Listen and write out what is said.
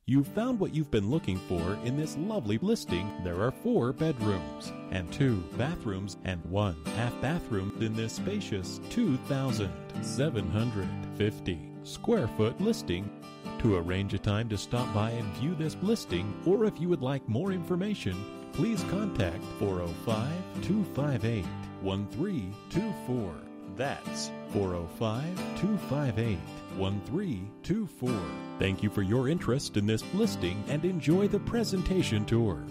You've found what you've been looking for in this lovely listing. There are 4 bedrooms and 2 bathrooms and 1 half bathroom in this spacious 2,750 square foot listing. To arrange a time to stop by and view this listing, or if you would like more information, please contact 405-258-1324. That's 405-258-1324. Thank you for your interest in this listing and enjoy the presentation tour.